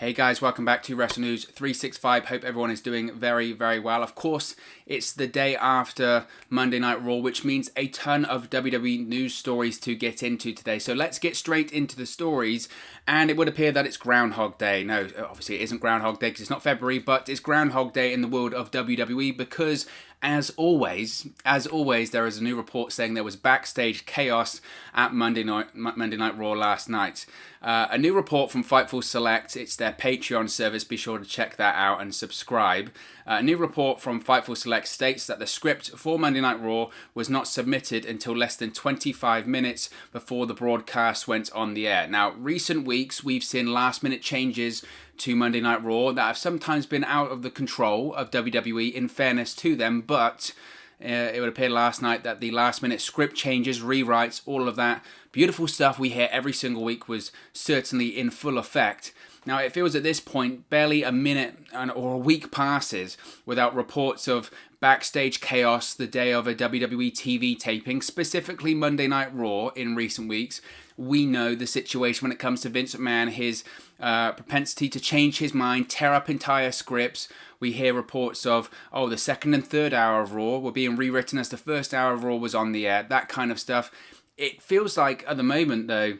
Hey guys, welcome back to Wrestle News 365. Hope everyone is doing very, very well. Of course, it's the day after Monday Night Raw, which means a ton of WWE news stories to get into today. So let's get straight into the stories. And it would appear that it's Groundhog Day. No, obviously it isn't Groundhog Day because it's not February, but it's Groundhog Day in the world of WWE because as always, there is a new report saying there was backstage chaos at Monday Night Raw last night. A new report from Fightful Select. It's their Patreon service. Be sure to check that out and subscribe. A new report from Fightful Select states that the script for Monday Night Raw was not submitted until less than 25 minutes before the broadcast went on the air. Now, recent weeks, we've seen last-minute changes to Monday Night Raw that have sometimes been out of the control of WWE, in fairness to them, but it would appear last night that the last-minute script changes, rewrites, all of that beautiful stuff we hear every single week was certainly in full effect. Now, it feels at this point barely a minute or a week passes without reports of backstage chaos the day of a WWE TV taping, specifically Monday Night Raw in recent weeks. We know the situation when it comes to Vince McMahon, his propensity to change his mind, tear up entire scripts. We hear reports of, the second and third hour of Raw were being rewritten as the first hour of Raw was on the air, that kind of stuff. It feels like at the moment, though,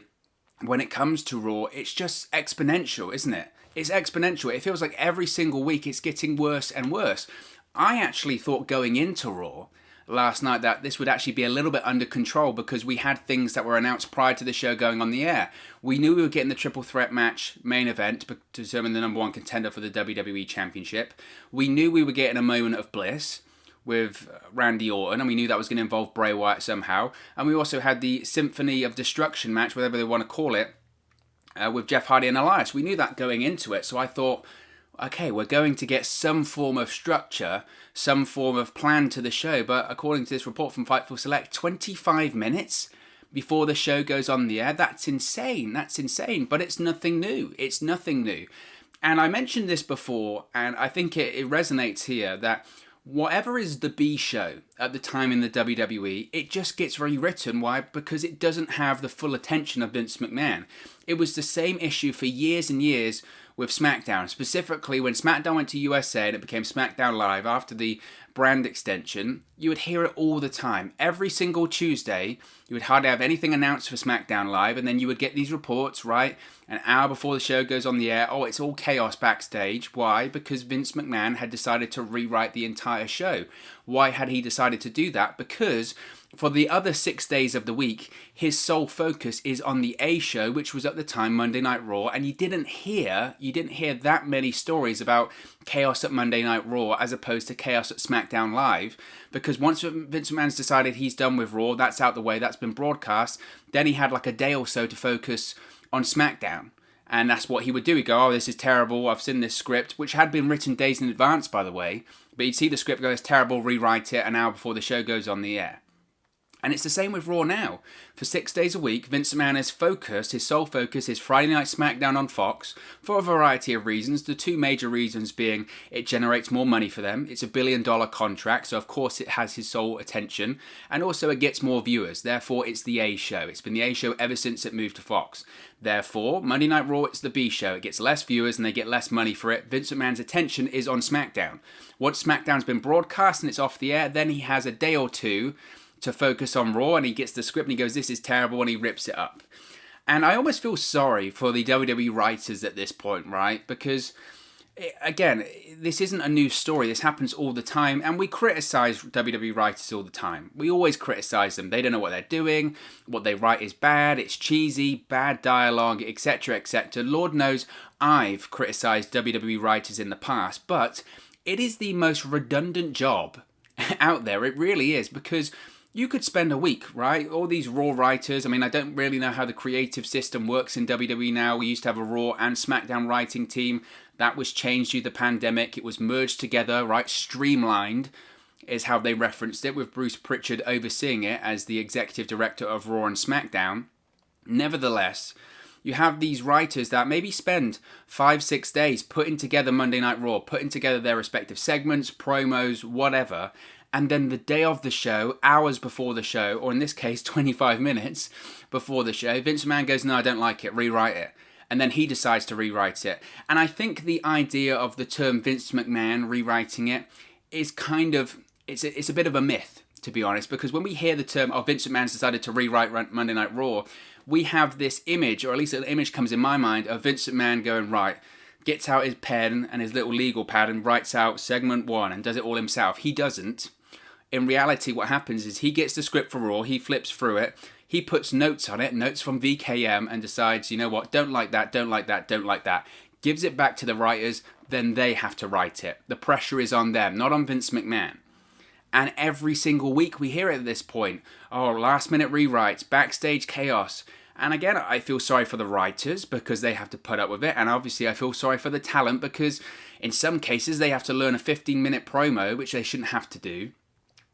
when it comes to Raw, it's just exponential, isn't it? It's exponential. It feels like every single week it's getting worse and worse. I actually thought going into Raw last night that this would actually be a little bit under control because we had things that were announced prior to the show going on the air. We knew we were getting the triple threat match main event to determine the number one contender for the WWE Championship. We knew we were getting a moment of bliss with Randy Orton, and we knew that was going to involve Bray Wyatt somehow. And we also had the Symphony of Destruction match, whatever they want to call it, with Jeff Hardy and Elias. We knew that going into it, so I thought, okay, we're going to get some form of structure, some form of plan to the show. But according to this report from Fightful Select, 25 minutes before the show goes on the air, that's insane. That's insane. But it's nothing new. It's nothing new. And I mentioned this before, and I think it resonates here, that whatever is the B show at the time in the WWE, it just gets rewritten. Why? Because it doesn't have the full attention of Vince McMahon. It was the same issue for years and years with SmackDown, specifically when SmackDown went to USA and it became SmackDown Live after the brand extension. You would hear it all the time. Every single Tuesday, you would hardly have anything announced for SmackDown Live, and then you would get these reports, right, an hour before the show goes on the air. Oh, it's all chaos backstage. Why? Because Vince McMahon had decided to rewrite the entire show. Why had he decided to do that? Because for the other 6 days of the week, his sole focus is on the A show, which was at the time Monday Night Raw, and you didn't hear that many stories about chaos at Monday Night Raw as opposed to chaos at SmackDown Live, because once Vince McMahon's decided he's done with Raw, that's out the way, that's been broadcast, then he had like a day or so to focus on SmackDown. And that's what he would do. He'd go, oh, this is terrible, I've seen this script, which had been written days in advance, by the way, but you'd see the script go, it's terrible, rewrite it an hour before the show goes on the air. And it's the same with Raw now. For 6 days a week, Vince McMahon is focused, his sole focus is Friday Night SmackDown on Fox for a variety of reasons. The two major reasons being it generates more money for them. It's $1 billion contract, so of course it has his sole attention. And also it gets more viewers. Therefore, it's the A show. It's been the A show ever since it moved to Fox. Therefore, Monday Night Raw, it's the B show. It gets less viewers and they get less money for it. Vince McMahon's attention is on SmackDown. Once SmackDown's been broadcast and it's off the air, then he has a day or two to focus on Raw, and he gets the script and he goes, this is terrible, and he rips it up. And I almost feel sorry for the WWE writers at this point, right? Because, again, this isn't a new story. This happens all the time, and we criticize WWE writers all the time. We always criticize them. They don't know what they're doing. What they write is bad. It's cheesy, bad dialogue, etc., etc. Lord knows I've criticized WWE writers in the past, but it is the most redundant job out there. It really is, because you could spend a week, right? All these Raw writers. I mean, I don't really know how the creative system works in WWE now. We used to have a Raw and SmackDown writing team. That was changed due to the pandemic. It was merged together, right? Streamlined is how they referenced it, with Bruce Pritchard overseeing it as the executive director of Raw and SmackDown. Nevertheless, you have these writers that maybe spend 5-6 days putting together Monday Night Raw, putting together their respective segments, promos, whatever, and then the day of the show, hours before the show, or in this case 25 minutes before the show, Vince McMahon goes, no, I don't like it, rewrite it. and then he decides to rewrite it. And I think the idea of the term Vince McMahon rewriting it is kind of, it's a bit of a myth, to be honest, because when we hear the term, oh, Vince McMahon's decided to rewrite Monday Night Raw, we have this image, or at least an image comes in my mind, of Vince McMahon going, right, gets out his pen and his little legal pad and writes out segment 1 and does it all himself. He doesn't. In reality, what happens is he gets the script for Raw, he flips through it, he puts notes on it, notes from VKM, and decides, you know what, don't like that, don't like that, don't like that. Gives it back to the writers, then they have to write it. The pressure is on them, not on Vince McMahon. And every single week we hear it at this point. Oh, last minute rewrites, backstage chaos. And again, I feel sorry for the writers because they have to put up with it. And obviously I feel sorry for the talent because in some cases they have to learn a 15-minute promo, which they shouldn't have to do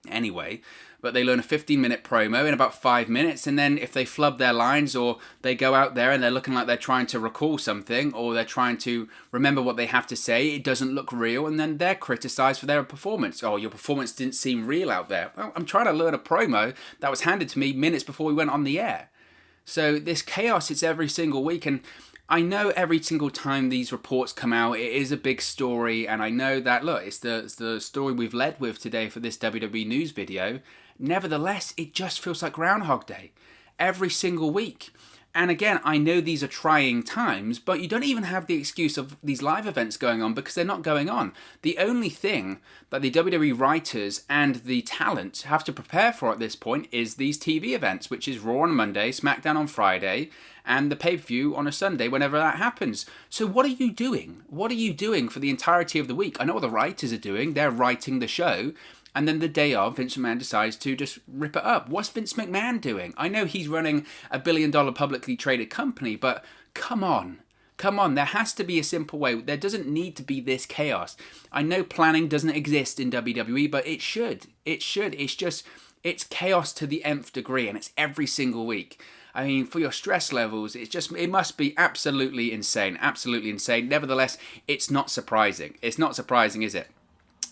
anyway. But they learn a 15-minute promo in about 5 minutes, and then if they flub their lines or they go out there and they're looking like they're trying to recall something or they're trying to remember what they have to say, it doesn't look real, and then they're criticised for their performance. Oh, your performance didn't seem real out there. Well, I'm trying to learn a promo that was handed to me minutes before we went on the air. So this chaos, it's every single week, and I know every single time these reports come out, it is a big story, and I know that, look, it's the story we've led with today for this WWE news video. Nevertheless, it just feels like Groundhog Day every single week. And again, I know these are trying times, but you don't even have the excuse of these live events going on because they're not going on. The only thing that the WWE writers and the talent have to prepare for at this point is these TV events, which is Raw on Monday, SmackDown on Friday, and the pay-per-view on a Sunday whenever that happens. So what are you doing? What are you doing for the entirety of the week? I know what the writers are doing. They're writing the show. And then the day of, Vince McMahon decides to just rip it up. What's Vince McMahon doing? I know he's running a $1 billion publicly traded company, but come on. Come on, there has to be a simple way. There doesn't need to be this chaos. I know planning doesn't exist in WWE, but it should. It should. It's chaos to the nth degree, and it's every single week. I mean, for your stress levels, it must be absolutely insane. Absolutely insane. Nevertheless, it's not surprising. It's not surprising, is it?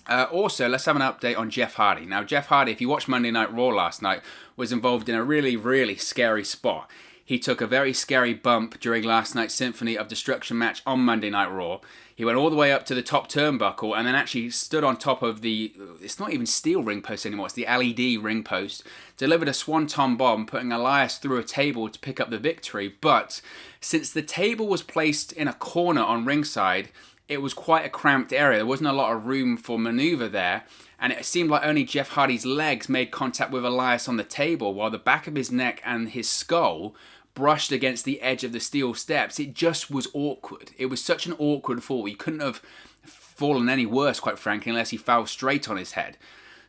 Also, let's have an update on Jeff Hardy. Now, Jeff Hardy, if you watched Monday Night Raw last night, was involved in a really, really scary spot. He took a very scary bump during last night's Symphony of Destruction match on Monday Night Raw. He went all the way up to the top turnbuckle and then actually stood on top of it's not even steel ring post anymore, it's the LED ring post, delivered a swanton bomb, putting Elias through a table to pick up the victory. But since the table was placed in a corner on ringside, it was quite a cramped area. There wasn't a lot of room for maneuver there, and it seemed like only Jeff Hardy's legs made contact with Elias on the table, while the back of his neck and his skull brushed against the edge of the steel steps. It just was awkward. It was such an awkward fall. He couldn't have fallen any worse, quite frankly, unless he fell straight on his head.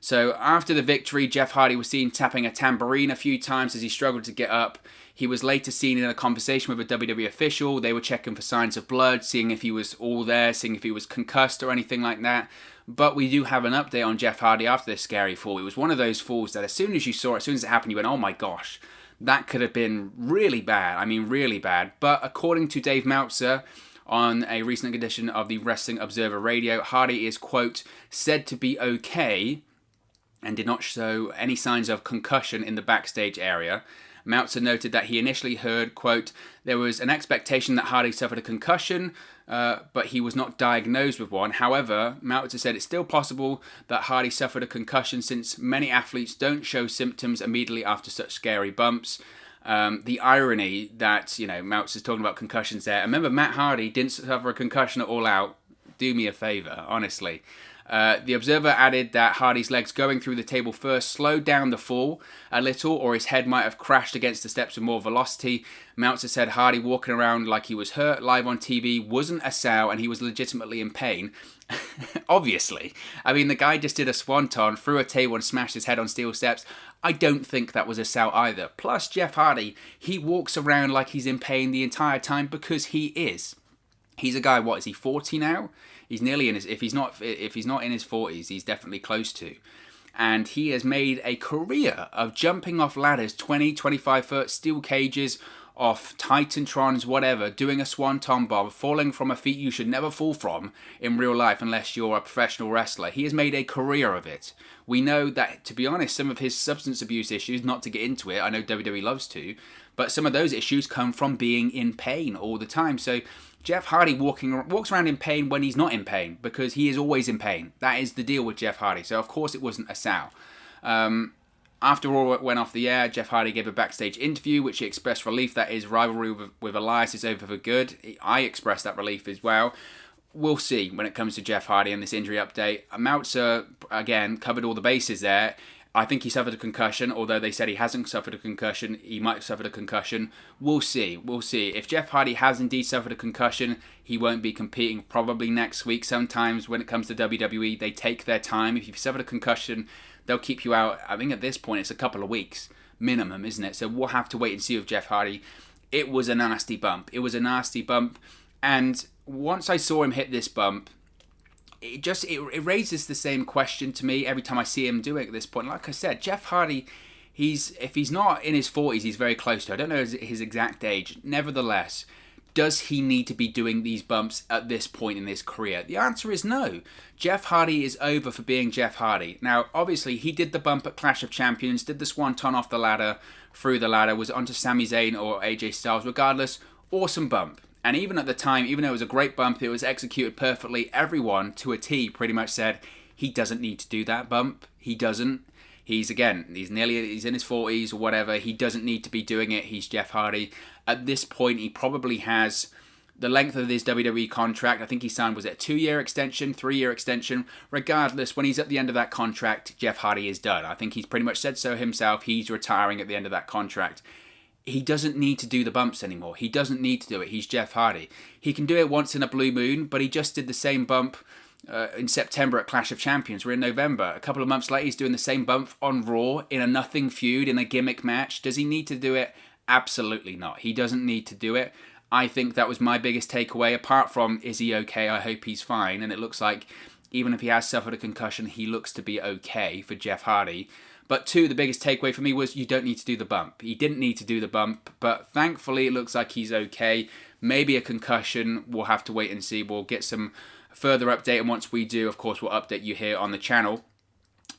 So after the victory, Jeff Hardy was seen tapping a tambourine a few times as he struggled to get up. He was later seen in a conversation with a WWE official. They were checking for signs of blood, seeing if he was all there, seeing if he was concussed or anything like that. But we do have an update on Jeff Hardy after this scary fall. It was one of those falls that as soon as you saw it, as soon as it happened, you went, oh my gosh, that could have been really bad. I mean, really bad. But according to Dave Meltzer, on a recent edition of the Wrestling Observer Radio, Hardy is, quote, said to be okay and did not show any signs of concussion in the backstage area. Meltzer noted that he initially heard, quote, there was an expectation that Hardy suffered a concussion, but he was not diagnosed with one. However, Meltzer said it's still possible that Hardy suffered a concussion since many athletes don't show symptoms immediately after such scary bumps. The irony that, Meltzer's talking about concussions there. Remember, Matt Hardy didn't suffer a concussion at All Out. Do me a favour, honestly. The Observer added that Hardy's legs going through the table first slowed down the fall a little, or his head might have crashed against the steps with more velocity. Meltzer said Hardy walking around like he was hurt live on TV wasn't a sow and he was legitimately in pain. Obviously. I mean, the guy just did a swanton, threw a table and smashed his head on steel steps. I don't think that was a sow either. Plus, Jeff Hardy, he walks around like he's in pain the entire time because he is. He's a guy, what, is he 40 now? He's nearly in his, if he's not in his 40s, he's definitely close to. And he has made a career of jumping off ladders, 20, 25 foot steel cages, off Titantrons, whatever, doing a swanton bomb, falling from a feat you should never fall from in real life unless you're a professional wrestler. He has made a career of it. We know that, to be honest, some of his substance abuse issues, not to get into it, I know WWE loves to, but some of those issues come from being in pain all the time. So Jeff Hardy walks around in pain when he's not in pain, because he is always in pain. That is the deal with Jeff Hardy. So of course it wasn't a sow. After all went off the air, Jeff Hardy gave a backstage interview, which he expressed relief that his rivalry with Elias is over for good. I expressed that relief as well. We'll see when it comes to Jeff Hardy and this injury update. Meltzer, again, covered all the bases there. I think he suffered a concussion, although they said he hasn't suffered a concussion. He might have suffered a concussion. We'll see. We'll see. If Jeff Hardy has indeed suffered a concussion, he won't be competing probably next week. Sometimes when it comes to WWE, they take their time. If you've suffered a concussion, they'll keep you out. I think at this point it's a couple of weeks minimum, isn't it? So we'll have to wait and see with Jeff Hardy. It was a nasty bump. It was a nasty bump. And once I saw him hit this bump, it raises the same question to me every time I see him do it at this point. Like I said, Jeff Hardy, if he's not in his 40s, he's very close to. I don't know his exact age. Nevertheless, does he need to be doing these bumps at this point in his career? The answer is no. Jeff Hardy is over for being Jeff Hardy. Now, obviously, he did the bump at Clash of Champions, did the swanton off the ladder, through the ladder, was onto Sami Zayn or AJ Styles. Regardless, awesome bump. And even at the time, even though it was a great bump, it was executed perfectly. Everyone, to a T, pretty much said, he doesn't need to do that bump. He doesn't. He's in his 40s or whatever. He doesn't need to be doing it. He's Jeff Hardy. At this point, he probably has the length of his WWE contract. I think he signed, was it a 2-year extension, 3-year extension? Regardless, when he's at the end of that contract, Jeff Hardy is done. I think he's pretty much said so himself. He's retiring at the end of that contract. He doesn't need to do the bumps anymore. He doesn't need to do it. He's Jeff Hardy. He can do it once in a blue moon, but he just did the same bump in September at Clash of Champions. We're in November. A couple of months later, he's doing the same bump on Raw in a nothing feud, in a gimmick match. Does he need to do it? Absolutely not. He doesn't need to do it. I think that was my biggest takeaway. Apart from, is he okay? I hope he's fine. And it looks like, even if he has suffered a concussion, he looks to be okay for Jeff Hardy. But two, the biggest takeaway for me was you don't need to do the bump. He didn't need to do the bump, but thankfully it looks like he's okay. Maybe a concussion. We'll have to wait and see. We'll get some further update, and once we do, of course, we'll update you here on the channel.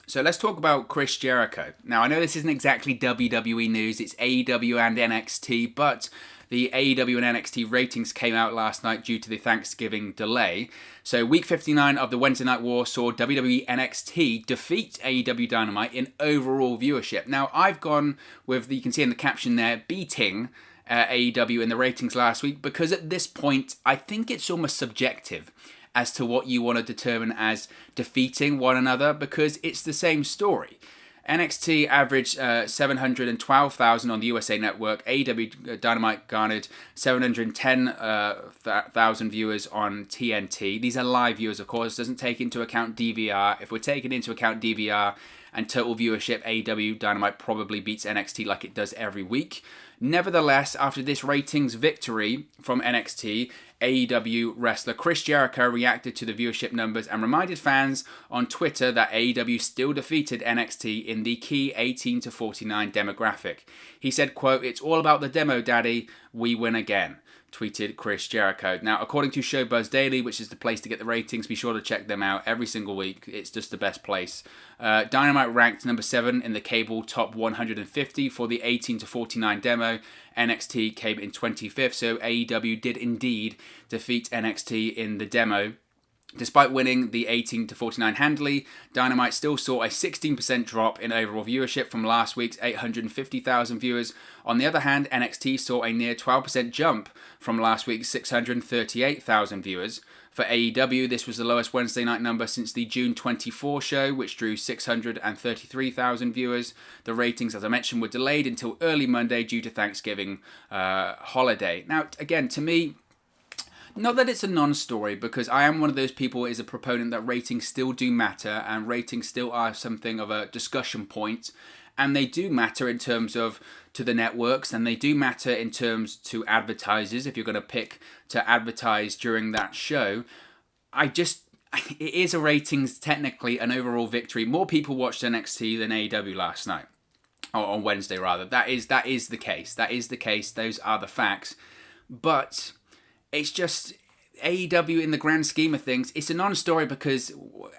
So let's talk about Chris Jericho. Now, I know this isn't exactly WWE news. It's AEW and NXT, but the AEW and NXT ratings came out last night due to the Thanksgiving delay. So week 59 of the Wednesday Night War saw WWE NXT defeat AEW Dynamite in overall viewership. Now, I've gone with, you can see in the caption there, beating AEW in the ratings last week, because at this point, I think it's almost subjective as to what you want to determine as defeating one another, because it's the same story. NXT averaged 712,000 on the USA Network. AEW Dynamite garnered 710,000 viewers on TNT. These are live viewers, of course. Doesn't take into account DVR. If we're taking into account DVR and total viewership, AEW Dynamite probably beats NXT like it does every week. Nevertheless, after this ratings victory from NXT, AEW wrestler Chris Jericho reacted to the viewership numbers and reminded fans on Twitter that AEW still defeated NXT in the key 18 to 49 demographic. He said, quote, "It's all about the demo, daddy. We win again," tweeted Chris Jericho. Now, according to Showbuzz Daily, which is the place to get the ratings, be sure to check them out every single week. It's just the best place. Dynamite ranked number 7 in the cable top 150 for the 18 to 49 demo. NXT came in 25th, so AEW did indeed defeat NXT in the demo. Despite winning the 18 to 49 handily, Dynamite still saw a 16% drop in overall viewership from last week's 850,000 viewers. On the other hand, NXT saw a near 12% jump from last week's 638,000 viewers. For AEW, this was the lowest Wednesday night number since the June 24 show, which drew 633,000 viewers. The ratings, as I mentioned, were delayed until early Monday due to Thanksgiving holiday. Now, again, to me, not that it's a non-story, because I am one of those people who is a proponent that ratings still do matter, and ratings still are something of a discussion point, and they do matter in terms of to the networks, and they do matter in terms to advertisers if you're going to pick to advertise during that show. It is a ratings, technically, an overall victory. More people watched NXT than AEW last night. on Wednesday rather. That is the case. That is the case. Those are the facts. But it's just AEW in the grand scheme of things, it's a non-story because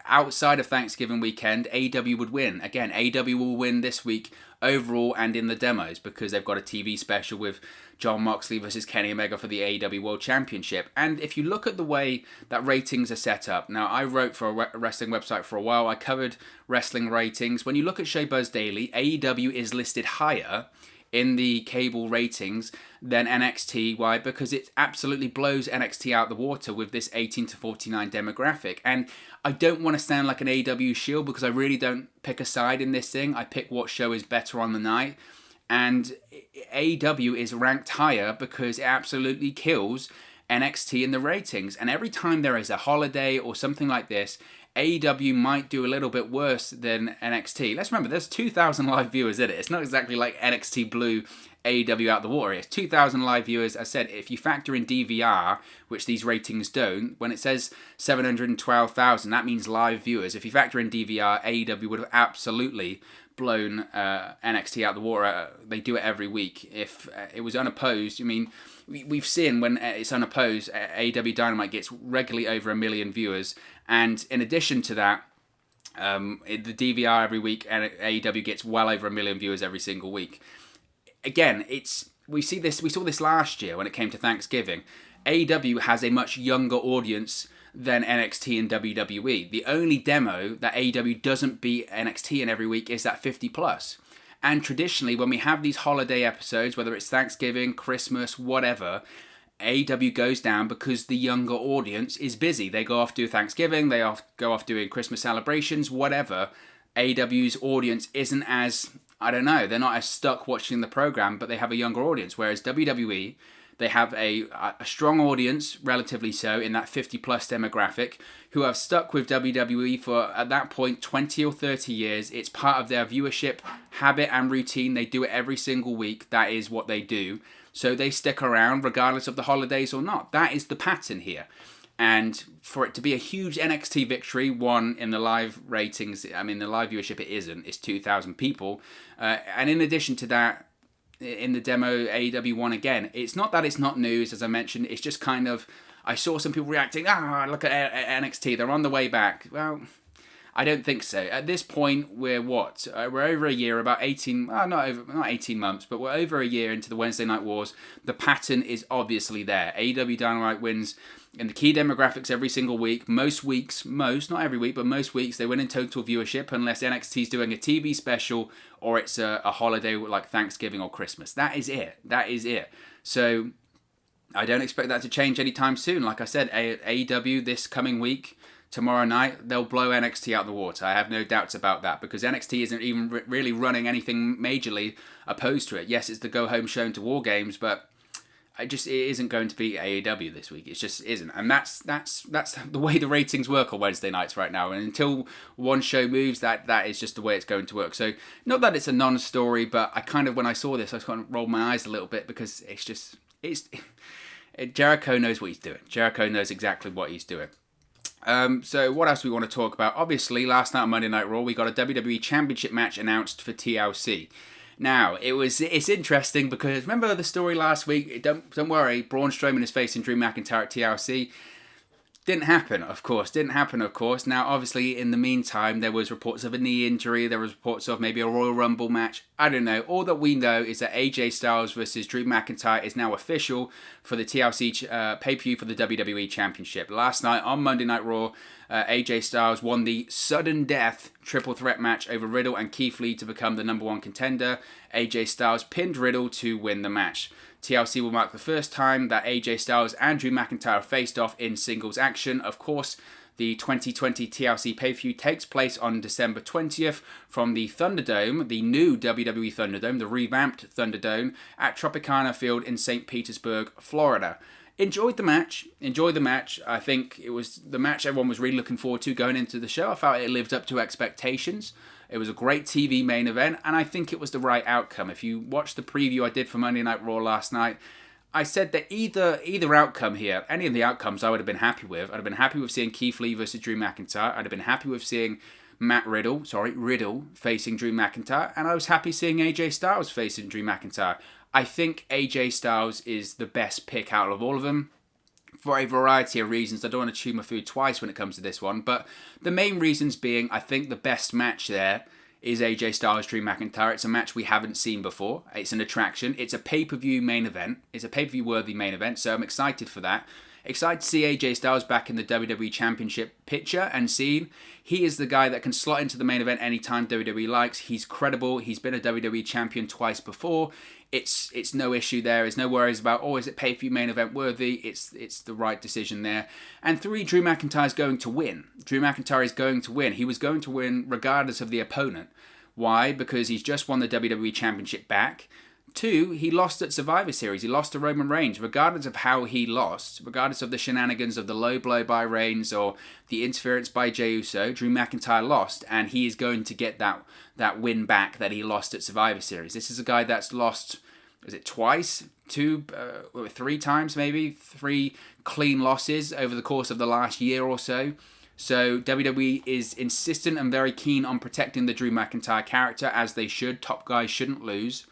outside of Thanksgiving weekend, AEW would win. Again, AEW will win this week overall and in the demos because they've got a TV special with Jon Moxley versus Kenny Omega for the AEW World Championship. And if you look at the way that ratings are set up, now I wrote for a wrestling website for a while, I covered wrestling ratings. When you look at Showbuzz Daily, AEW is listed higher in the cable ratings than NXT. Why? Because it absolutely blows NXT out the water with this 18 to 49 demographic. And I don't want to sound like an AEW shield because I really don't pick a side in this thing. I pick what show is better on the night. And AEW is ranked higher because it absolutely kills NXT in the ratings. And every time there is a holiday or something like this, AEW might do a little bit worse than NXT. Let's remember, there's 2,000 live viewers in it. It's not exactly like NXT blew AEW out the water. It's 2,000 live viewers. As I said, if you factor in DVR, which these ratings don't, when it says 712,000, that means live viewers. If you factor in DVR, AEW would have absolutely blown NXT out the water. They do it every week. If it was unopposed, I mean, we've seen when it's unopposed, AEW Dynamite gets regularly over 1 million viewers. And in addition to that, the DVR every week, and AEW gets well over 1 million viewers every single week. Again, we saw this last year when it came to Thanksgiving. AEW has a much younger audience than NXT and WWE. The only demo that AEW doesn't beat NXT in every week is that 50 plus. And traditionally, when we have these holiday episodes, whether it's Thanksgiving, Christmas, whatever, AEW goes down because the younger audience is busy. They go off do Thanksgiving, they go off doing Christmas celebrations, whatever. AEW's audience isn't as, I don't know, they're not as stuck watching the program, but they have a younger audience. Whereas WWE, they have a strong audience, relatively so, in that 50 plus demographic, who have stuck with WWE for, at that point, 20 or 30 years. It's part of their viewership habit and routine. They do it every single week. That is what they do. So they stick around regardless of the holidays or not. That is the pattern here. And for it to be a huge NXT victory, one in the live ratings, I mean, the live viewership, it isn't. It's 2,000 people. And in addition to that, in the demo, AEW won again. It's not that it's not news, as I mentioned. It's just kind of, I saw some people reacting, look at NXT, they're on the way back. Well, I don't think so. At this point, we're what? We're over a year, about 18, not 18 months, but we're over a year into the Wednesday Night Wars. The pattern is obviously there. AEW Dynamite wins in the key demographics every single week. Most weeks, not every week, but most weeks, they win in total viewership unless NXT's doing a TV special or it's a holiday like Thanksgiving or Christmas. That is it. That is it. So I don't expect that to change anytime soon. Like I said, AEW this coming week, tomorrow night, they'll blow NXT out the water. I have no doubts about that because NXT isn't even really running anything majorly opposed to it. Yes, it's the go-home show into War Games, but it isn't going to be AEW this week. It just isn't. And that's the way the ratings work on Wednesday nights right now. And until one show moves, that is just the way it's going to work. So not that it's a non-story, but I kind of, when I saw this, I kind of rolled my eyes a little bit because Jericho knows what he's doing. Jericho knows exactly what he's doing. So what else do we want to talk about? Obviously, last night on Monday Night Raw, we got a WWE Championship match announced for TLC. Now, it's interesting because remember the story last week? Don't worry, Braun Strowman is facing Drew McIntyre at TLC. Didn't happen, of course. Now, obviously, in the meantime, there was reports of a knee injury. There was reports of maybe a Royal Rumble match. I don't know. All that we know is that AJ Styles versus Drew McIntyre is now official for the TLC pay-per-view for the WWE Championship. Last night on Monday Night Raw, AJ Styles won the sudden death triple threat match over Riddle and Keith Lee to become the number one contender. AJ Styles pinned Riddle to win the match. TLC will mark the first time that AJ Styles and Drew McIntyre faced off in singles action. Of course, the 2020 TLC pay-per-view takes place on December 20th from the Thunderdome, the new WWE Thunderdome, the revamped Thunderdome, at Tropicana Field in St. Petersburg, Florida. Enjoyed the match. I think it was the match everyone was really looking forward to going into the show. I felt it lived up to expectations. It was a great TV main event, and I think it was the right outcome. If you watched the preview I did for Monday Night Raw last night, I said that either outcome here, any of the outcomes I would have been happy with. I'd have been happy with seeing Keith Lee versus Drew McIntyre. I'd have been happy with seeing Riddle facing Drew McIntyre, and I was happy seeing AJ Styles facing Drew McIntyre. I think AJ Styles is the best pick out of all of them for a variety of reasons. I don't want to chew my food twice when it comes to this one, but the main reasons being, I think the best match there is AJ Styles, Drew McIntyre. It's a match we haven't seen before. It's an attraction. It's a pay-per-view main event. It's a pay-per-view worthy main event, so I'm excited for that. Excited to see AJ Styles back in the WWE Championship picture and scene. He is the guy that can slot into the main event anytime WWE likes. He's credible. He's been a WWE champion twice before. It's no issue there. There's no worries about, is it pay-per-view main event worthy? It's the right decision there. And 3, Drew McIntyre is going to win. Drew McIntyre is going to win. He was going to win regardless of the opponent. Why? Because he's just won the WWE Championship back. 2, he lost at Survivor Series. He lost to Roman Reigns. Regardless of how he lost, regardless of the shenanigans of the low blow by Reigns or the interference by Jey Uso, Drew McIntyre lost, and he is going to get that win back that he lost at Survivor Series. This is a guy that's lost, is it twice? 3 times maybe? 3 clean losses over the course of the last year or so. So WWE is insistent and very keen on protecting the Drew McIntyre character, as they should. Top guys shouldn't lose.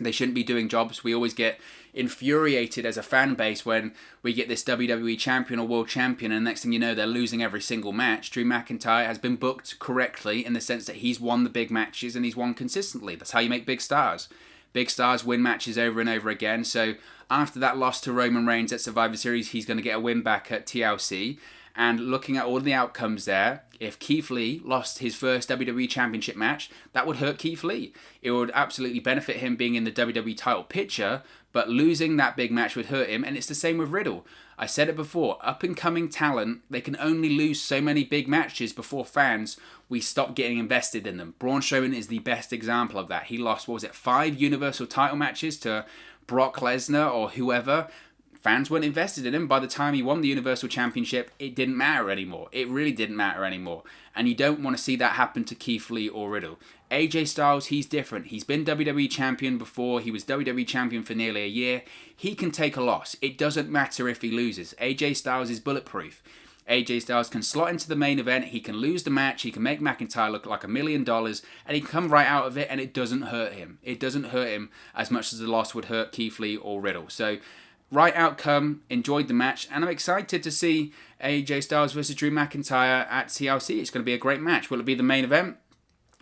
They shouldn't be doing jobs. We always get infuriated as a fan base when we get this WWE champion or world champion, and next thing you know, they're losing every single match. Drew McIntyre has been booked correctly in the sense that he's won the big matches and he's won consistently. That's how you make big stars. Big stars win matches over and over again. So after that loss to Roman Reigns at Survivor Series, he's going to get a win back at TLC. And looking at all the outcomes there, if Keith Lee lost his first WWE Championship match, that would hurt Keith Lee. It would absolutely benefit him being in the WWE title picture, but losing that big match would hurt him, and it's the same with Riddle. I said it before, up-and-coming talent, they can only lose so many big matches before fans, we stop getting invested in them. Braun Strowman is the best example of that. He lost, 5 Universal title matches to Brock Lesnar or whoever. Fans weren't invested in him. By the time he won the Universal Championship, it didn't matter anymore. It really didn't matter anymore. And you don't want to see that happen to Keith Lee or Riddle. AJ Styles, he's different. He's been WWE Champion before. He was WWE Champion for nearly a year. He can take a loss. It doesn't matter if he loses. AJ Styles is bulletproof. AJ Styles can slot into the main event. He can lose the match. He can make McIntyre look like $1 million. And he can come right out of it, and it doesn't hurt him. It doesn't hurt him as much as the loss would hurt Keith Lee or Riddle. So, right outcome, enjoyed the match, and I'm excited to see AJ Styles versus Drew McIntyre at TLC. It's going to be a great match. Will it be the main event?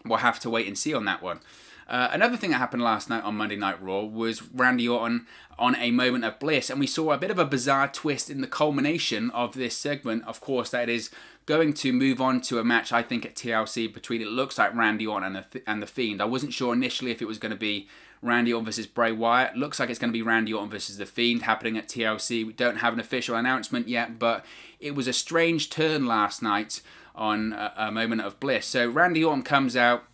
We'll have to wait and see on that one. Another thing that happened last night on Monday Night Raw was Randy Orton on a moment of bliss, and we saw a bit of a bizarre twist in the culmination of this segment. Of course, that is going to move on to a match, I think, at TLC between, it looks like, Randy Orton and the Fiend. I wasn't sure initially if it was going to be Randy Orton versus Bray Wyatt. Looks like it's going to be Randy Orton versus The Fiend happening at TLC. We don't have an official announcement yet, but it was a strange turn last night on a moment of bliss. So Randy Orton comes out,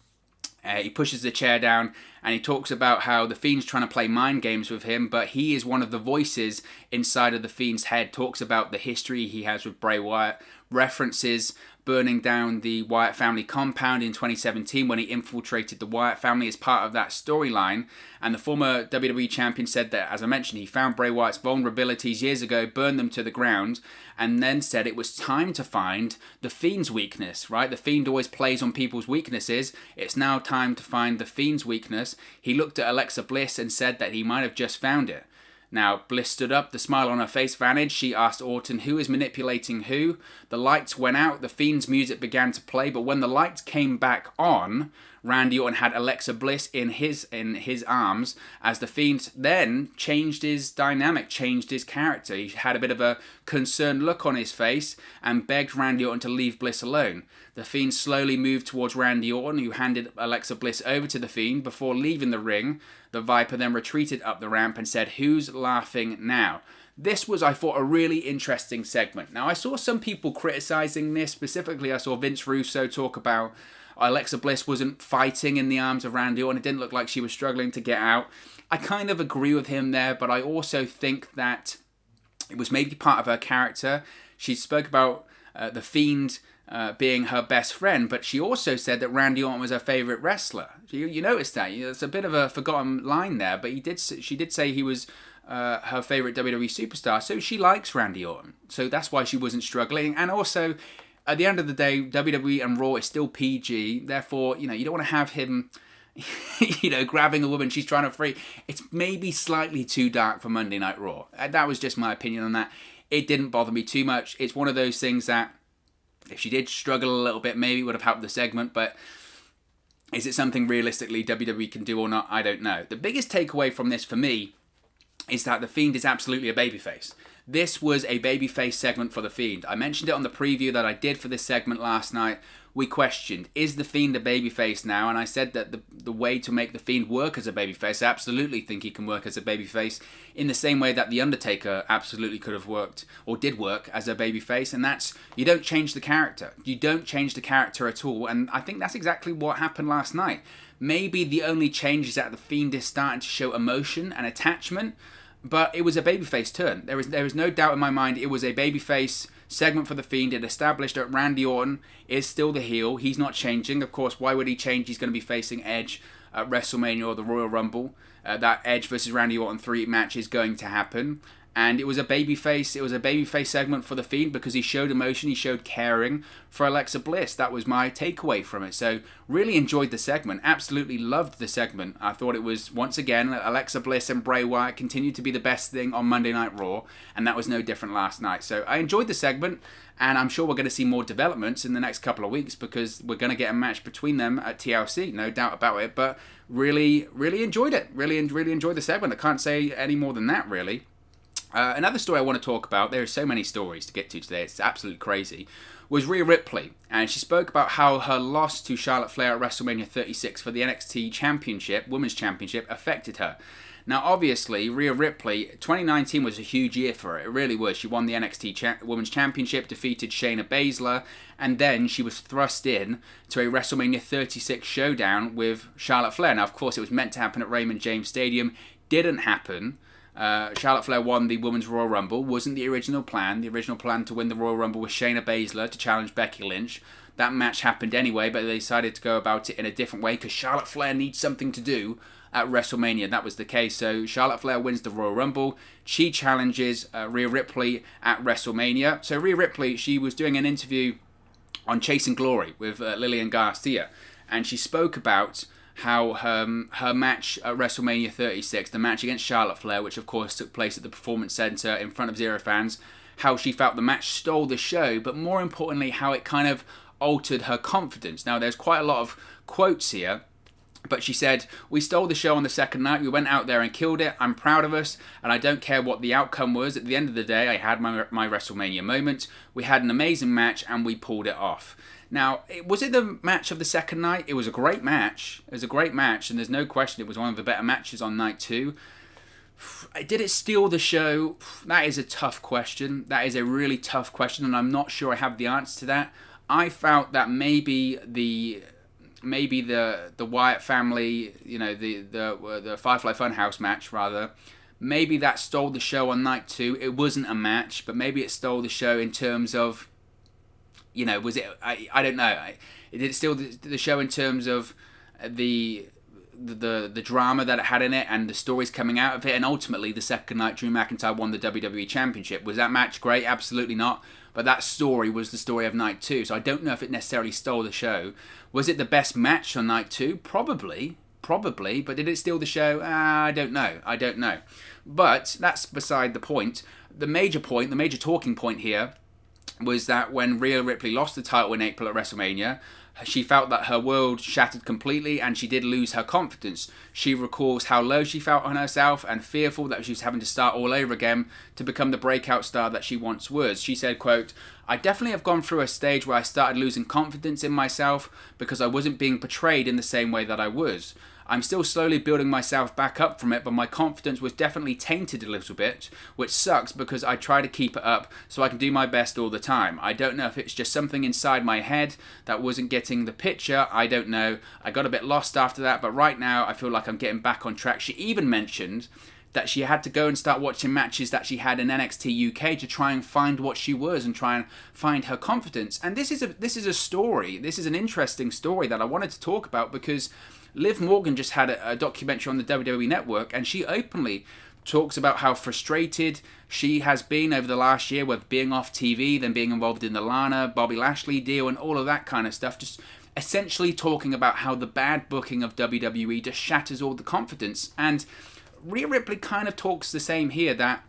he pushes the chair down, and he talks about how The Fiend's trying to play mind games with him, but he is one of the voices inside of The Fiend's head. Talks about the history he has with Bray Wyatt, references burning down the Wyatt family compound in 2017 when he infiltrated the Wyatt family as part of that storyline. And the former WWE champion said that, as I mentioned, he found Bray Wyatt's vulnerabilities years ago, burned them to the ground, and then said it was time to find the Fiend's weakness, right? The Fiend always plays on people's weaknesses. It's now time to find the Fiend's weakness. He looked at Alexa Bliss and said that he might have just found it. Now, Bliss stood up, the smile on her face vanished. She asked Orton who is manipulating who. The lights went out, the Fiend's music began to play, but when the lights came back on, Randy Orton had Alexa Bliss in his arms, as the Fiend then changed his dynamic, changed his character. He had a bit of a concerned look on his face and begged Randy Orton to leave Bliss alone. The Fiend slowly moved towards Randy Orton, who handed Alexa Bliss over to the Fiend before leaving the ring. The Viper then retreated up the ramp and said, "Who's laughing now?" This was, I thought, a really interesting segment. Now, I saw some people criticizing this. Specifically, I saw Vince Russo talk about Alexa Bliss wasn't fighting in the arms of Randy Orton. It didn't look like she was struggling to get out. I kind of agree with him there, but I also think that it was maybe part of her character. She spoke about the Fiend being her best friend, but she also said that Randy Orton was her favourite wrestler. You noticed that? It's a bit of a forgotten line there, but she did say he was her favourite WWE superstar, so she likes Randy Orton. So that's why she wasn't struggling. And also, at the end of the day, WWE and Raw is still PG. Therefore, you don't want to have him, grabbing a woman she's trying to free. It's maybe slightly too dark for Monday Night Raw. That was just my opinion on that. It didn't bother me too much. It's one of those things that if she did struggle a little bit, maybe it would have helped the segment, but is it something realistically WWE can do or not? I don't know. The biggest takeaway from this for me is that The Fiend is absolutely a babyface. This was a babyface segment for The Fiend. I mentioned it on the preview that I did for this segment last night. We questioned, is The Fiend a babyface now? And I said that the way to make The Fiend work as a babyface, I absolutely think he can work as a babyface in the same way that The Undertaker absolutely could have worked, or did work as a babyface, and that's, you don't change the character. You don't change the character at all, and I think that's exactly what happened last night. Maybe the only change is that The Fiend is starting to show emotion and attachment, but it was a babyface turn. There is no doubt in my mind it was a babyface segment for The Fiend. It established that Randy Orton is still the heel. He's not changing. Of course, why would he change? He's going to be facing Edge at WrestleMania or the Royal Rumble. That Edge versus Randy Orton 3 match is going to happen. And it was a babyface. It was a babyface segment for The Fiend because he showed emotion, he showed caring for Alexa Bliss. That was my takeaway from it. So really enjoyed the segment. Absolutely loved the segment. I thought it was, once again, Alexa Bliss and Bray Wyatt continued to be the best thing on Monday Night Raw, and that was no different last night. So I enjoyed the segment, and I'm sure we're going to see more developments in the next couple of weeks because we're going to get a match between them at TLC, no doubt about it. But really, really enjoyed it. Really enjoyed the segment. I can't say any more than that, really. Another story I want to talk about, there are so many stories to get to today, it's absolutely crazy, was Rhea Ripley. And she spoke about how her loss to Charlotte Flair at WrestleMania 36 for the NXT Championship, Women's Championship, affected her. Now, obviously, Rhea Ripley, 2019 was a huge year for her. It really was. She won the NXT Women's Championship, defeated Shayna Baszler, and then she was thrust in to a WrestleMania 36 showdown with Charlotte Flair. Now, of course, it was meant to happen at Raymond James Stadium. Didn't happen. Charlotte Flair won the Women's Royal Rumble. Wasn't the original plan. The original plan to win the Royal Rumble was Shayna Baszler to challenge Becky Lynch. That match happened anyway, but they decided to go about it in a different way because Charlotte Flair needs something to do at WrestleMania. That was the case. So Charlotte Flair wins the Royal Rumble. She challenges Rhea Ripley at WrestleMania. So Rhea Ripley, she was doing an interview on Chasing Glory with Lillian Garcia, and she spoke about how her match at WrestleMania 36, the match against Charlotte Flair, which of course took place at the Performance Center in front of zero fans, how she felt the match stole the show, but more importantly, how it kind of altered her confidence. Now, there's quite a lot of quotes here, but she said, "We stole the show on the second night. We went out there and killed it. I'm proud of us, and I don't care what the outcome was. At the end of the day, I had my WrestleMania moment. We had an amazing match, and we pulled it off." Now, was it the match of the second night? It was a great match. It was a great match, and there's no question it was one of the better matches on night 2. Did it steal the show? That is a tough question. That is a really tough question, and I'm not sure I have the answer to that. I felt that maybe the Wyatt family, the Firefly Funhouse match, rather, maybe that stole the show on night 2. It wasn't a match, but maybe it stole the show in terms of, was it? I don't know. Did it steal the show in terms of the drama that it had in it and the stories coming out of it? And ultimately, the second night, Drew McIntyre won the WWE Championship. Was that match great? Absolutely not. But that story was the story of night 2. So I don't know if it necessarily stole the show. Was it the best match on night 2? Probably. But did it steal the show? I don't know. But that's beside the point. The major talking point here was that when Rhea Ripley lost the title in April at WrestleMania, she felt that her world shattered completely and she did lose her confidence. She recalls how low she felt on herself and fearful that she was having to start all over again to become the breakout star that she once was. She said, quote, "I definitely have gone through a stage where I started losing confidence in myself because I wasn't being portrayed in the same way that I was. I'm still slowly building myself back up from it, but my confidence was definitely tainted a little bit, which sucks because I try to keep it up so I can do my best all the time. I don't know if it's just something inside my head that wasn't getting the picture. I don't know. I got a bit lost after that, but right now I feel like I'm getting back on track." She even mentioned that she had to go and start watching matches that she had in NXT UK to try and find what she was and try and find her confidence. And this is a story. This is an interesting story that I wanted to talk about because Liv Morgan just had a documentary on the WWE Network, and she openly talks about how frustrated she has been over the last year with being off TV, then being involved in the Lana, Bobby Lashley deal and all of that kind of stuff. Just essentially talking about how the bad booking of WWE just shatters all the confidence. And Rhea Ripley kind of talks the same here, that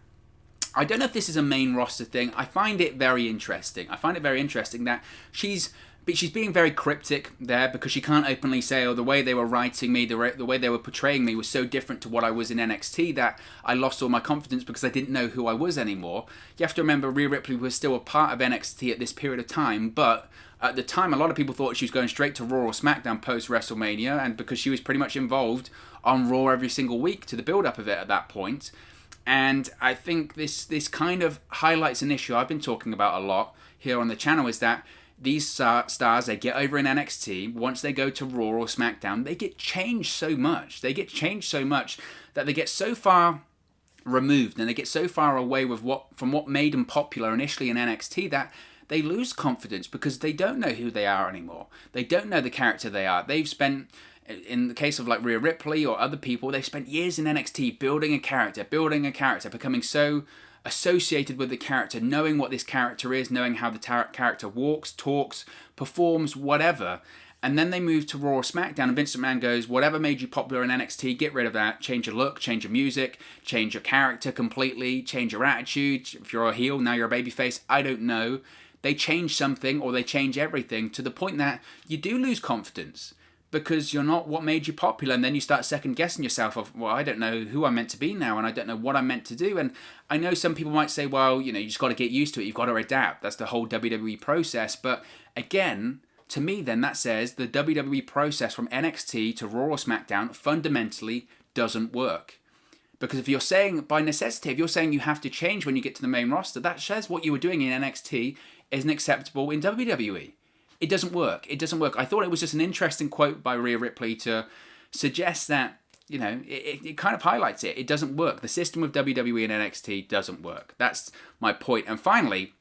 I don't know if this is a main roster thing. I find it very interesting. I find it very interesting that she's being very cryptic there, because she can't openly say, oh, the way they were writing me, the way they were portraying me was so different to what I was in NXT that I lost all my confidence because I didn't know who I was anymore. You have to remember, Rhea Ripley was still a part of NXT at this period of time, but at the time, a lot of people thought she was going straight to Raw or SmackDown post-WrestleMania, and because she was pretty much involved on Raw every single week to the build-up of it at that point. And I think this kind of highlights an issue I've been talking about a lot here on the channel, is that these stars, they get over in NXT, once they go to Raw or SmackDown, they get changed so much. They get changed so much that they get so far removed and they get so far away from what made them popular initially in NXT that they lose confidence because they don't know who they are anymore. They don't know the character they are. They've spent, in the case of like Rhea Ripley or other people, they've spent years in NXT building a character, becoming so associated with the character, knowing what this character is, knowing how the character walks, talks, performs, whatever. And then they move to Raw or SmackDown, and Vince McMahon goes, whatever made you popular in NXT, get rid of that. Change your look, change your music, change your character completely, change your attitude. If you're a heel, now you're a babyface. I don't know. They change something, or they change everything, to the point that you do lose confidence because you're not what made you popular, and then you start second guessing yourself of, well, I don't know who I'm meant to be now, and I don't know what I'm meant to do. And I know some people might say, well, you just got to get used to it, you've got to adapt, that's the whole WWE process. But again, to me then, that says the WWE process from NXT to Raw or SmackDown fundamentally doesn't work. Because if you're saying, by necessity, if you're saying you have to change when you get to the main roster, that says what you were doing in NXT isn't acceptable in WWE. It doesn't work. It doesn't work. I thought it was just an interesting quote by Rhea Ripley to suggest that, it kind of highlights it. It doesn't work. The system of WWE and NXT doesn't work. That's my point. And finally,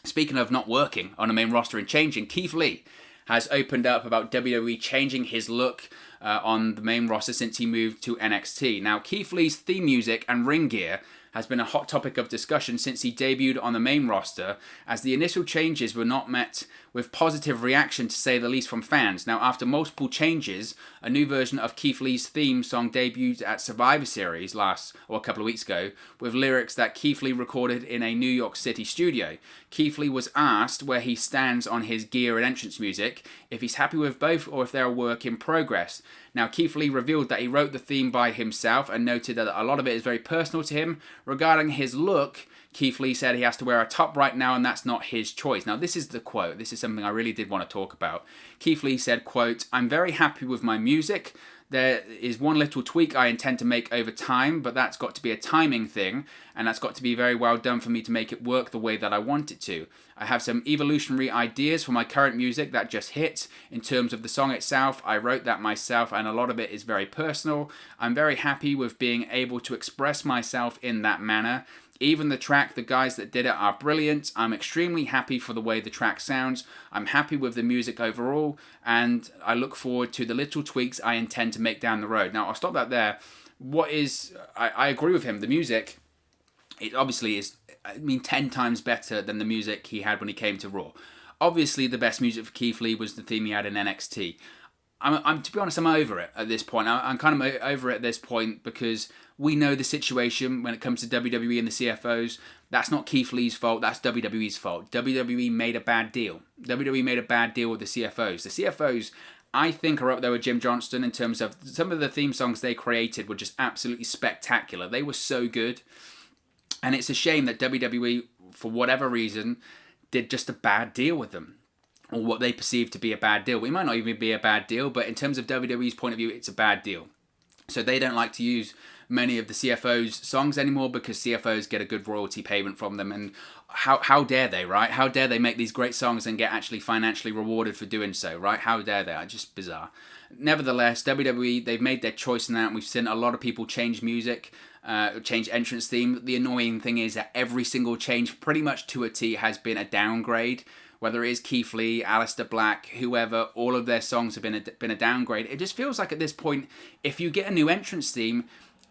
speaking of not working on a main roster and changing, Keith Lee has opened up about WWE changing his look on the main roster since he moved to NXT. Now, Keith Lee's theme music and ring gear has been a hot topic of discussion since he debuted on the main roster, as the initial changes were not met with positive reaction, to say the least, from fans. Now, after multiple changes, a new version of Keith Lee's theme song debuted at Survivor Series a couple of weeks ago, with lyrics that Keith Lee recorded in a New York City studio. Keith Lee was asked where he stands on his gear and entrance music, if he's happy with both or if they're a work in progress. Now, Keith Lee revealed that he wrote the theme by himself and noted that a lot of it is very personal to him. Regarding his look, Keith Lee said he has to wear a top right now and that's not his choice. Now, this is the quote. This is something I really did want to talk about. Keith Lee said, quote, "I'm very happy with my music. There is one little tweak I intend to make over time, but that's got to be a timing thing, and that's got to be very well done for me to make it work the way that I want it to. I have some evolutionary ideas for my current music that just hit. In terms of the song itself, I wrote that myself, and a lot of it is very personal. I'm very happy with being able to express myself in that manner. Even the track, the guys that did it are brilliant. I'm extremely happy for the way the track sounds. I'm happy with the music overall, and I look forward to the little tweaks I intend to make down the road." Now, I'll stop that there. I agree with him. The music, it obviously is, 10 times better than the music he had when he came to Raw. Obviously, the best music for Keith Lee was the theme he had in NXT. I'm to be honest, I'm over it at this point. I'm kind of over it at this point because we know the situation when it comes to WWE and the CFOs. That's not Keith Lee's fault. That's WWE's fault. WWE made a bad deal. WWE made a bad deal with the CFOs. The CFOs, I think, are up there with Jim Johnston in terms of some of the theme songs they created were just absolutely spectacular. They were so good. And it's a shame that WWE, for whatever reason, did just a bad deal with them, or what they perceive to be a bad deal. It might not even be a bad deal, but in terms of WWE's point of view, it's a bad deal. So they don't like to use many of the CFO's songs anymore because CFOs get a good royalty payment from them. And how dare they, right? How dare they make these great songs and get actually financially rewarded for doing so, right? How dare they? It's just bizarre. Nevertheless, WWE, they've made their choice in that, and we've seen a lot of people change music, change entrance theme. The annoying thing is that every single change, pretty much to a T, has been a downgrade. Whether it is Keith Lee, Aleister Black, whoever, all of their songs have been a downgrade. It just feels like at this point, if you get a new entrance theme,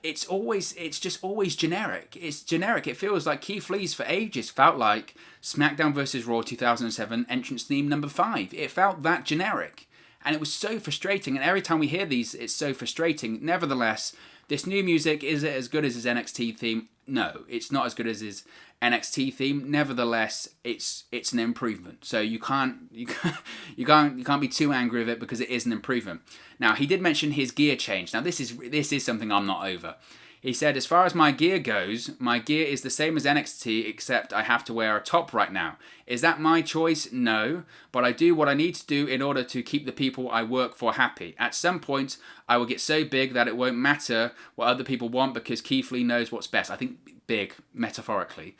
it's just always generic. It's generic. It feels like Keith Lee's for ages felt like SmackDown vs. Raw 2007 entrance theme number 5. It felt that generic. And it was so frustrating. And every time we hear these, it's so frustrating. Nevertheless, this new music, is it as good as his NXT theme? No, it's not as good as his NXT theme. Nevertheless, it's an improvement. So you can't be too angry with it because it is an improvement. Now, he did mention his gear change. Now, this is something I'm not over. He said, as far as my gear goes, my gear is the same as NXT, except I have to wear a top right now. Is that my choice? No. But I do what I need to do in order to keep the people I work for happy. At some point, I will get so big that it won't matter what other people want because Keith Lee knows what's best. I think big, metaphorically.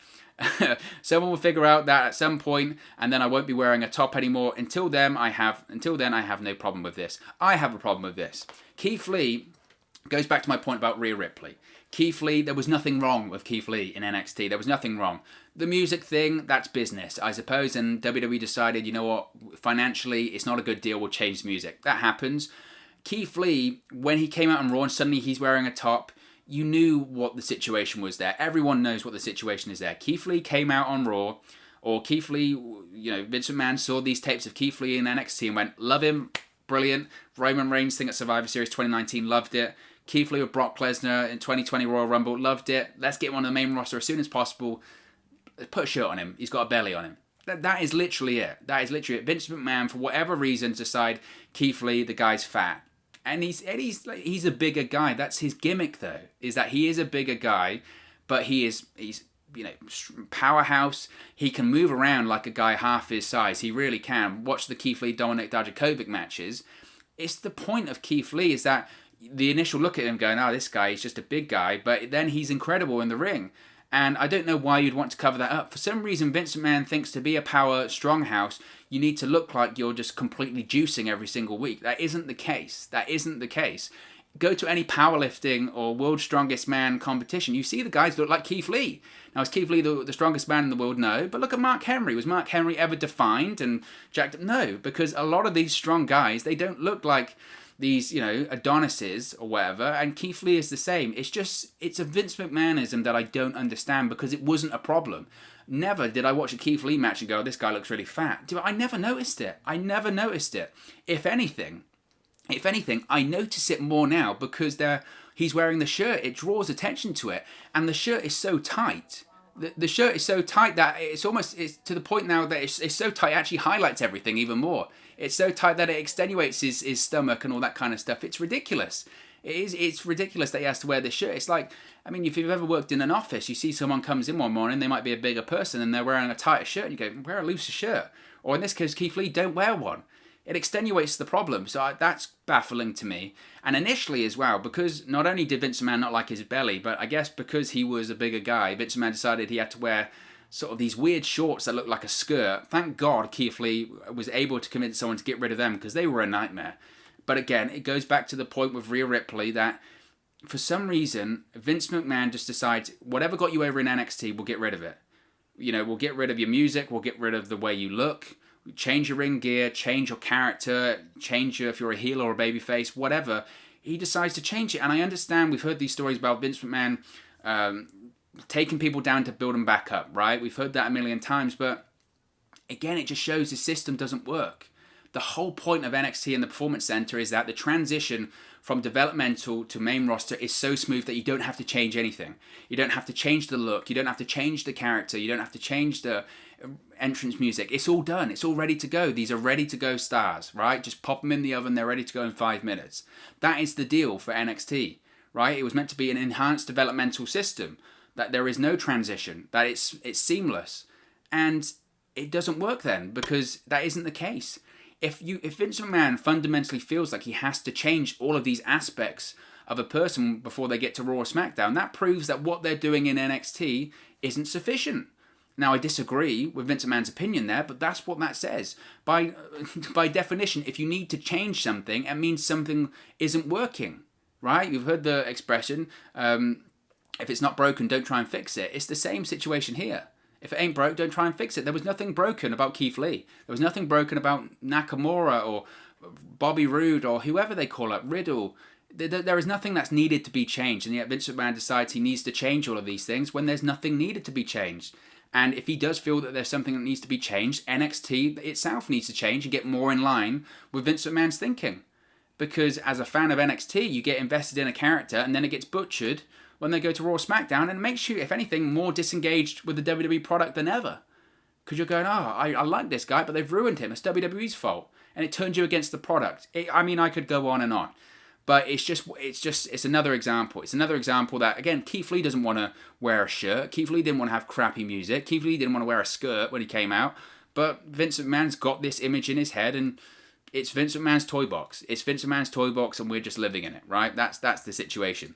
Someone will figure out that at some point, and then I won't be wearing a top anymore. Until then, I have no problem with this. I have a problem with this. Keith Lee goes back to my point about Rhea Ripley. Keith Lee, there was nothing wrong with Keith Lee in NXT. There was nothing wrong. The music thing, that's business, I suppose, and WWE decided, you know what, financially, it's not a good deal, we'll change the music. That happens. Keith Lee, when he came out on Raw and suddenly he's wearing a top, you knew what the situation was there. Everyone knows what the situation is there. Keith Lee came out on Raw, or Keith Lee, you know, Vince McMahon saw these tapes of Keith Lee in NXT and went, love him, brilliant. Roman Reigns thing at Survivor Series 2019, loved it. Keith Lee with Brock Lesnar in 2020 Royal Rumble, loved it. Let's get him on the main roster as soon as possible. Put a shirt on him. He's got a belly on him. That is literally it. That is literally it. Vince McMahon, for whatever reason, decide Keith Lee, the guy's fat. And he's a bigger guy. That's his gimmick, though, is that he is a bigger guy, but he's you know, powerhouse. He can move around like a guy half his size. He really can. Watch the Keith Lee Dominik Dijakovic matches. It's the point of Keith Lee is that the initial look at him going, oh, this guy is just a big guy, but then he's incredible in the ring. And I don't know why you'd want to cover that up. For some reason, Vince McMahon thinks to be a power stronghouse, you need to look like you're just completely juicing every single week. That isn't the case. That isn't the case. Go to any powerlifting or World's Strongest Man competition. You see the guys look like Keith Lee. Now, is Keith Lee the strongest man in the world? No. But look at Mark Henry. Was Mark Henry ever defined and jacked up? No, because a lot of these strong guys, they don't look like these, you know, Adonises or whatever, and Keith Lee is the same. It's a Vince McMahonism that I don't understand because it wasn't a problem. Never did I watch a Keith Lee match and go, oh, this guy looks really fat. I never noticed it. If anything, I notice it more now because he's wearing the shirt. It draws attention to it, and the shirt is so tight. The shirt is so tight that it's to the point now that it's so tight it actually highlights everything even more. It's so tight that it extenuates his stomach and all that kind of stuff. It's ridiculous. It's ridiculous that he has to wear this shirt. It's like, I mean, if you've ever worked in an office, you see someone comes in one morning, they might be a bigger person and they're wearing a tighter shirt, and you go, wear a looser shirt. Or in this case, Keith Lee, don't wear one. It extenuates the problem. So that's baffling to me. And initially as well, because not only did Vince McMahon not like his belly, but I guess because he was a bigger guy, Vince McMahon decided he had to wear sort of these weird shorts that look like a skirt. Thank God Keith Lee was able to convince someone to get rid of them because they were a nightmare. But again, it goes back to the point with Rhea Ripley that for some reason, Vince McMahon just decides whatever got you over in NXT, we'll get rid of it. You know, we'll get rid of your music, we'll get rid of the way you look, change your ring gear, change your character, if you're a heel or a babyface, whatever. He decides to change it. And I understand we've heard these stories about Vince McMahon taking people down to build them back up, right? We've heard that a million times, but again, it just shows the system doesn't work. The whole point of NXT and the Performance Center is that the transition from developmental to main roster is so smooth that you don't have to change anything. You don't have to change the look. You don't have to change the character. You don't have to change the entrance music. It's all done. It's all ready to go. These are ready to go stars, right? Just pop them in the oven. They're ready to go in 5 minutes. That is the deal for NXT, right? It was meant to be an enhanced developmental system, that there is no transition, that it's seamless. And it doesn't work then because that isn't the case. If Vince McMahon fundamentally feels like he has to change all of these aspects of a person before they get to Raw or SmackDown, that proves that what they're doing in NXT isn't sufficient. Now, I disagree with Vince McMahon's opinion there, but that's what that says. By definition, if you need to change something, it means something isn't working, right? You've heard the expression, if it's not broken, don't try and fix it. It's the same situation here. If it ain't broke, don't try and fix it. There was nothing broken about Keith Lee. There was nothing broken about Nakamura or Bobby Roode or whoever they call it, Riddle. There is nothing that's needed to be changed, and yet Vince McMahon decides he needs to change all of these things when there's nothing needed to be changed. And if he does feel that there's something that needs to be changed, NXT itself needs to change and get more in line with Vince McMahon's thinking. Because as a fan of NXT, you get invested in a character and then it gets butchered when they go to Raw or SmackDown, and it makes you, if anything, more disengaged with the WWE product than ever. Because you're going, I like this guy, but they've ruined him. It's WWE's fault. And it turns you against the product. I could go on and on. But it's another example. It's another example that, again, Keith Lee doesn't want to wear a shirt. Keith Lee didn't want to have crappy music. Keith Lee didn't want to wear a skirt when he came out. But Vince McMahon's got this image in his head, and it's Vince McMahon's toy box. It's Vince McMahon's toy box, and we're just living in it, right? That's the situation.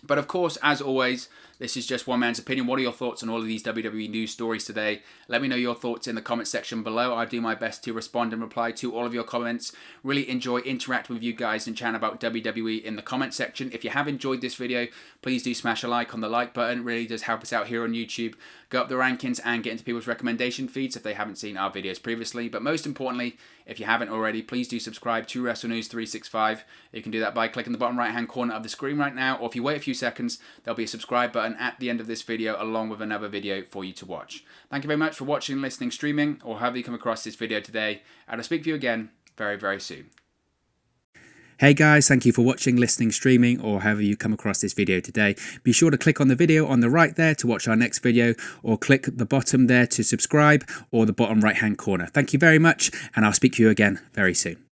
But of course, as always, this is just one man's opinion. What are your thoughts on all of these WWE news stories today? Let me know your thoughts in the comment section below. I do my best to respond and reply to all of your comments. Really enjoy interacting with you guys and chatting about WWE in the comment section. If you have enjoyed this video, please do smash a like on the like button. It really does help us out here on YouTube. Go up the rankings and get into people's recommendation feeds if they haven't seen our videos previously. But most importantly, if you haven't already, please do subscribe to Wrestle News 365. You can do that by clicking the bottom right hand corner of the screen right now, or if you wait a few seconds, there'll be a subscribe button at the end of this video along with another video for you to watch. Thank you very much for watching, listening, streaming, or however you come across this video today, and I'll speak to you again very, very soon. Hey guys, thank you for watching, listening, streaming, or however you come across this video today. Be sure to click on the video on the right there to watch our next video, or click the bottom there to subscribe, or the bottom right hand corner. Thank you very much, and I'll speak to you again very soon.